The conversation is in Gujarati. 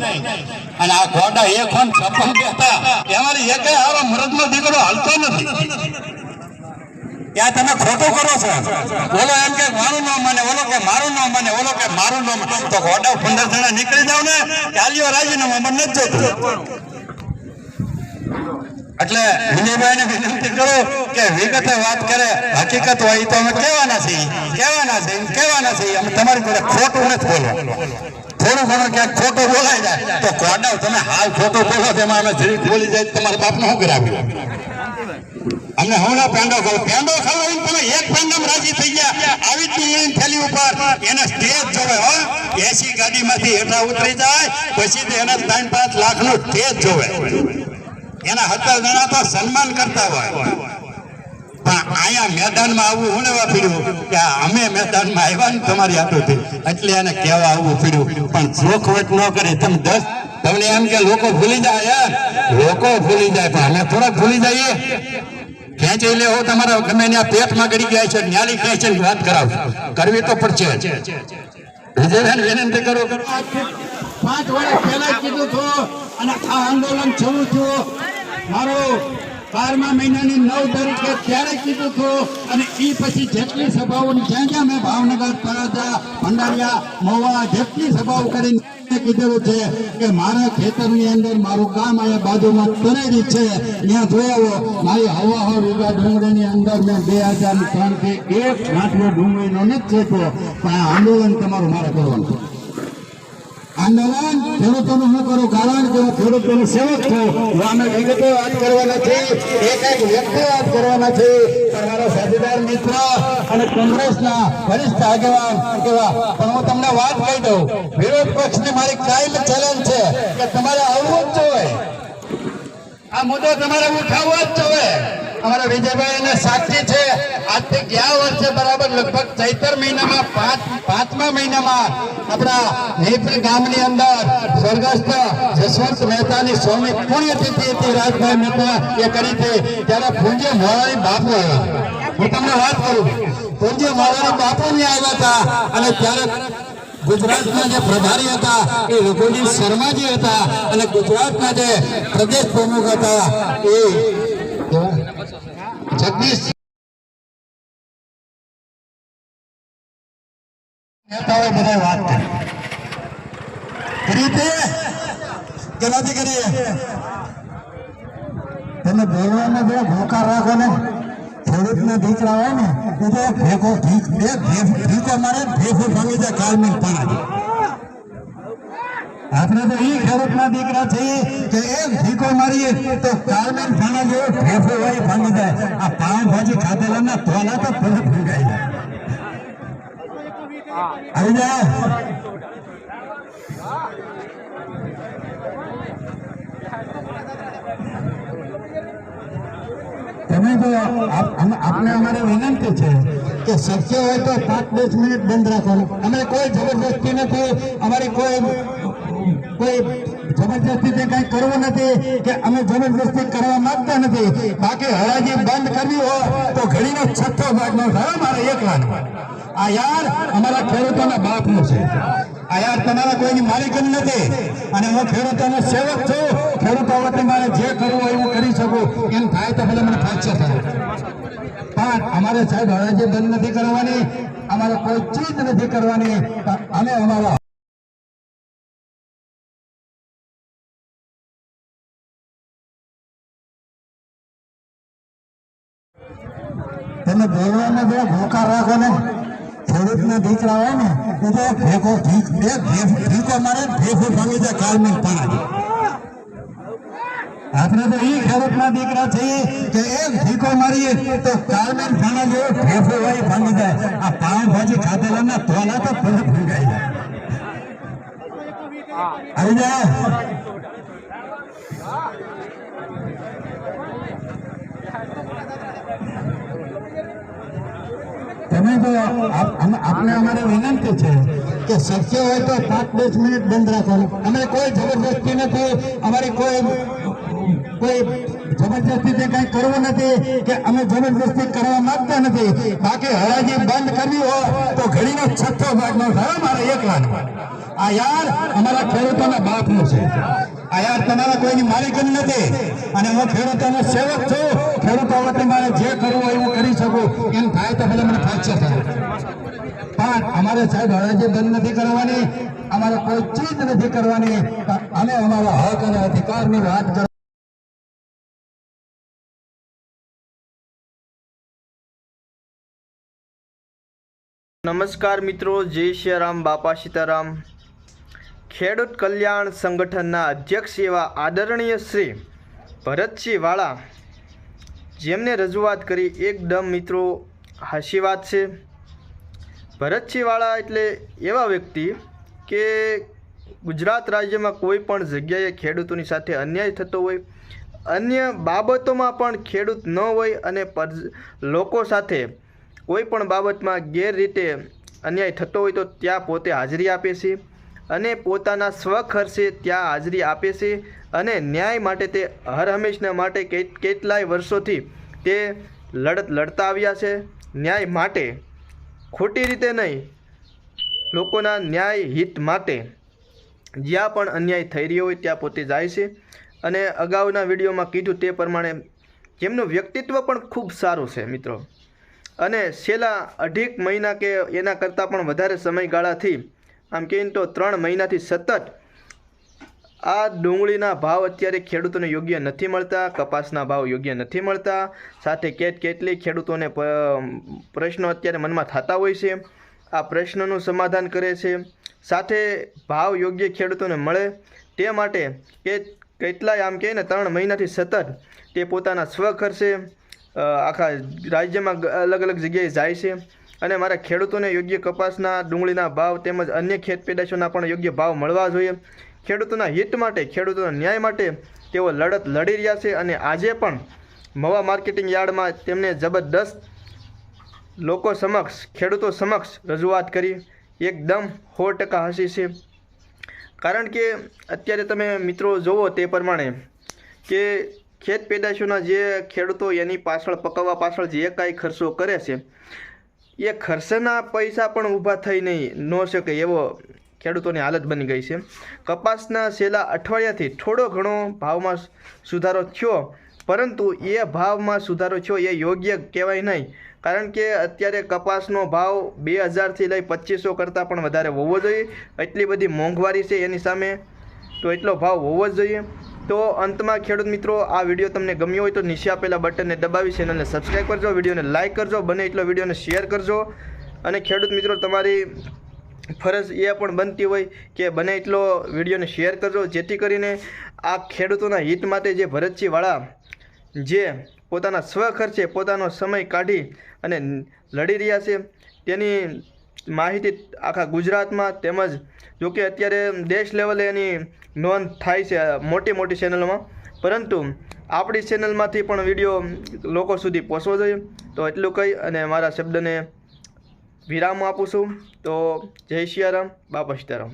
નહીં અને આ ગોડા એક હોન છપ્પન બેઠા એમાંથી એક આવા મરદનો દીકરો હાલતો નથી ત્યાં તમે ખોટું કરો છો બોલો એમ કે મારું ન માને ઓલો કે મારું ન માને ઓલો કે મારું ન માને તો ગોડા 15 જણા નીકળી જાવ ને ચાલ્યો રાજીનામું મને નથી જોતું એટલે વિનયભાઈ ને વિનંતી કરો કે વિગતે વાત કરે હકીકત હોય તો અમે કહેવાના છીએ અમે તમારી જોડે ખોટું નથી બોલવા થોડું ઘણું ક્યાંક ખોટું બોલાઈ જાય તો ગોડાવ તમે હાલ ખોટું બોલો તેમાં અમે જરીક બોલી જાય તમારા બાપને શું કરાવ્યું અમને હમણાં પેંડો ખાવા તમે એક પેંડામાં રાજી થઈ ગયા આવી ડુંગળીની થેલી ઉપર એને સ્ટેજ જોવે હો 80 ગાડીમાંથી હેઠા ઉતરી જાય પછી એના 3-5 લાખનું સ્ટેજ જોવે એના 17 જણા તો સન્માન કરતા હોય પણ અહીંયા મેદાનમાં આવવું હું લેવા પીડ્યું કે અમે મેદાનમાં આવ્યા ને તમારી હાથોથી એટલે એને કહેવા આવવું પીડ્યું પણ જોખવટ ન કરી તમે 10 તમને એમ કે લોકો ભૂલી જાય પણ અમે થોડાક ભૂલી જઈએ ખેંચી લે હો તમારા ગમે ત્યાં પેટમાં ગળી ગયા છે ન્યાલી ખેંચે વાત કરાવશો કરવી તો પડશે વિનંતી કરો 5 વર્ષ પહેલા કીધું હતું અને આ આંદોલન શરૂ થયું મારો 12મા મહિનાની 9 તારીખે ત્યારે કીધું હતું અને એ પછી જેટલી સભાઓની જ્યાં મેં ભાવનગર તળાજા ભંડારિયા મહુવા જેટલી સભાઓ કરીને કીધેલું છે કે મારા ખેતરની અંદર મારું ગામ અહીંયા બાજુમાં તરેડી છે ત્યાં જોયો મારી હવા વીઘા ડુંગળીની અંદર મેં 2003 થી એક ગાંઠિયો ડુંગળીનો નથી થતો પણ આ આંદોલન તમારું મારે કરવાનું આંદોલન ખેડૂતોનું હું કરું કારણ કે હું ખેડૂતોનો સેવક છું અમે વિગતે વાત કરવાના છે એક વ્યક્તિ વાત કરવાના છે તમારા સાથીદાર મિત્ર અને કોંગ્રેસના વરિષ્ઠ આગેવાન કેવા પણ હું તમને વાત કહી દઉં વિરોધ પક્ષની મારી કાયમ ચેલેન્જ છે કે તમારે આવવું જ જોઈએ આ મુદ્દો તમારે ઉઠાવવો જ જોઈએ અમારા વિજયભાઈ અને સાક્ષી છે આજથી ગયા વર્ષે બરાબર લગભગ ચૈતર મહિનામાં 5મા મહિનામાં આપણા નેપરી ગામની અંદર સ્વર્ગસ્થ જસવંત મહેતાની 100મી પુણ્યતિથિ હતી રાજભાઈ મહેતા એ કરી હતી ત્યારે પૂજ્ય મોરારી બાપુ આવ્યા હું તમને વાત કરું પૂજ્ય મોરારી બાપુ ને આવ્યા હતા અને ત્યારે ગુજરાતના જે પ્રભારી હતા એ રઘુજી શર્માજી હતા અને ગુજરાતના જે પ્રદેશ પ્રમુખ હતા એ જગદીશ નેતાઓએ બધા વાત કરી કે નથી કરી તમે બોલવાના બે ભોકાર રાખો ને ખેડૂતના દીકરા હોય ને એટલે ભેગો મારે ભેગો ભાંગી જાય કાલમી પાણી આપણે તો એ ખેડૂતના દીકરા છીએ કે એક ભીકો મારીએ તો કાલમેન ભાણા જેવો ભેફો વાળી ભાંગી જાય આ પાવભાજી ખાધેલા ના તોલા તો ભલે ભૂંગાઈ જાય આવી જાય તમે તો આપણે અમારે વિનંતી છે કે શક્ય હોય તો 5-10 મિનિટ બંધ રાખવાનું અમે કોઈ જબરદસ્તી નથી અમારી કોઈ જબરદસ્તી કઈ કરવું નથી કે અમે જબરદસ્તી કરવા માંગતા નથી બાકી હરાજી બંધ કરવી હોય તો ઘડીનો 6 ભાગ નો થાય મારે એકલાનો આ યાર અમારા ખેડૂતોના બાપનું છે આ યાર તમારા કોઈની માલિકી નથી અને હું ખેડૂતોનો સેવક છું ખેડૂતો વતી મારે જે કરવું હોય હું કરી શકું એમ થાય તો ભલે મને ફાયદો થાય પણ અમારે સાહેબ હરાજી બંધ નથી કરવાની અમારે કોઈ ચીજ નથી કરવાની અમે અમારા તમે બોલવાના બે ભોકાર રાખો ને ખેડૂતના દીકરા હોય ને એટલે ભીકો મારે ભેગો ભાંગી જાય કાલમી પાણી આપણે તો એ ખેડૂતના દીકરા છીએ કે એક ભીકો મારીએ તો કાલમેન ભાણા જેવો ભેફો વાળી ભાંગી જાય આ પાવભાજી ખાધેલા ના તોલા તો ભલે ભૂંગાઈ જાય આવી જાય તમે તો આપણે અમારે વિનંતી છે કે શક્ય હોય તો 5-10 મિનિટ બંધ રાખવાનું અમે કોઈ જબરદસ્તી નથી અમારી કોઈ જબરદસ્તી કઈ કરવું નથી કે અમે જબરદસ્તી કરવા માંગતા નથી બાકી હરાજી બંધ કરવી હોય તો ઘડીનો 6 ભાગ નો થાય મારે એકલાનો આ યાર અમારા ખેડૂતોના બાપનું છે, આ યાર તમારા કોઈની માલિકી નથી અને હું ખેડૂતોનો સેવક છું। ખેડૂતો વતી મારે જે કરવું હોય હું કરી શકું, એમ થાય તો ભલે મને ફ્રેક્ચર થાય, પણ અમારે સાહેબ હરાજી બંધ નથી કરવાની, અમારે કોઈ ચીજ નથી કરવાની, અમે અમારા હક અને અધિકારની વાત કરવા। નમસ્કાર મિત્રો, જય સિયારામ, બાપા સીતારામ। ખેડૂત કલ્યાણ સંગઠનના અધ્યક્ષ એવા આદરણીય શ્રી ભરતસિંહ વાળા જેમને રજૂઆત કરી એકદમ મિત્રો હાચી વાત છે। ભરતસિંહ વાળા એટલે એવા વ્યક્તિ કે ગુજરાત રાજ્યમાં કોઈ પણ જગ્યાએ ખેડૂતોની સાથે અન્યાય થતો હોય, અન્ય બાબતોમાં પણ ખેડૂત ન હોય અને લોકો સાથે કોઈ પણ બાબતમાં ગેરરીતે અન્યાય થતો હોય તો ત્યાં પોતે હાજરી આપે છે અને પોતાના સ્વખર્ચે ત્યાં હાજરી આપે છે અને ન્યાય માટે તે હર હંમેશના માટે કેટલાય વર્ષોથી તે લડત લડતા આવ્યા છે। ન્યાય માટે, ખોટી રીતે નહીં, લોકોના ન્યાય હિત માટે જ્યાં પણ અન્યાય થઈ રહ્યો હોય ત્યાં પોતે જાય છે અને અગાઉના વિડીયોમાં કીધું તે પ્રમાણે જેમનું વ્યક્તિત્વ પણ ખૂબ સારું છે મિત્રો। અને છેલ્લા 2.5 મહિના કે એના કરતાં પણ વધારે સમયગાળાથી આમ કહીને તો 3 મહિનાથી સતત આ ડુંગળીના ભાવ અત્યારે ખેડૂતોને યોગ્ય નથી મળતા, કપાસના ભાવ યોગ્ય નથી મળતા, સાથે કેટલી ખેડૂતોને પ્રશ્નો અત્યારે મનમાં થતા હોય છે। આ પ્રશ્નનું સમાધાન કરે છે, સાથે ભાવ યોગ્ય ખેડૂતોને મળે તે માટે કે કેટલાય આમ કહે ને 3 મહિનાથી સતત તે પોતાના સ્વખર્ચે આખા રાજ્યમાં અલગ અલગ જગ્યાએ જાય છે અને મારા ખેડૂતોને યોગ્ય કપાસના, ડુંગળીના ભાવ તેમજ અન્ય ખેત પેદાશોના પણ યોગ્ય ભાવ મળવા જોઈએ। ખેડૂતોના હિત માટે, ખેડૂતોના ન્યાય માટે તેઓ લડત લડી રહ્યા છે અને આજે પણ મવા માર્કેટિંગ યાર્ડમાં તેમને જબરદસ્ત લોકો સમક્ષ, ખેડૂતો સમક્ષ રજૂઆત કરી એકદમ 100% હાચી છે। કારણ કે અત્યારે તમે મિત્રો જોવો તે પ્રમાણે કે ખેત પેદાશોના જે ખેડૂતો એની પાછળ પકવવા પાછળ જે કાંઈ ખર્ચો કરે છે એ ખર્ચના પૈસા પણ ઊભા થઈ નહીં ન શકે એવો ખેડૂતોની હાલત બની ગઈ છે। કપાસના છેલ્લા અઠવાડિયાથી થોડો ઘણો ભાવમાં સુધારો થયો, પરંતુ એ ભાવમાં સુધારો થયો એ યોગ્ય કહેવાય નહીં, કારણ કે અત્યારે કપાસનો ભાવ 2000થી લઈ 2500 કરતાં પણ વધારે હોવો જોઈએ। એટલી બધી મોંઘવારી છે એની સામે, તો એટલો ભાવ હોવો જ જોઈએ। તો અંતમાં ખેડૂત મિત્રો, આ વિડીયો તમને ગમ્યો હોય તો નીચે આપેલા બટનને દબાવી ચેનલને સબસ્ક્રાઈબ કરજો, વિડીયોને લાઇક કરજો, બને એટલો વિડીયોને શેર કરજો અને ખેડૂત મિત્રો તમારી ફરજ એ પણ બનતી હોય કે બને એટલો વિડીયોને શેર કરજો, જેથી કરીને આ ખેડૂતોના હિત માટે જે ભરતસિંહ વાળા જે પોતાના સ્વખર્ચે પોતાનો સમય કાઢી અને લડી રહ્યા છે તેની માહિતી આખા ગુજરાતમાં તેમજ જોકે અત્યારે દેશ લેવલે એની નોંધ થાય છે મોટી મોટી ચેનલોમાં, પરંતુ આપણી ચેનલમાંથી પણ વિડીયો લોકો સુધી પહોંચવો જોઈએ। તો એટલું કહી અને મારા શબ્દને વિરામ આપું છું। તો જય સિયારામ, બાપા સીતારામ।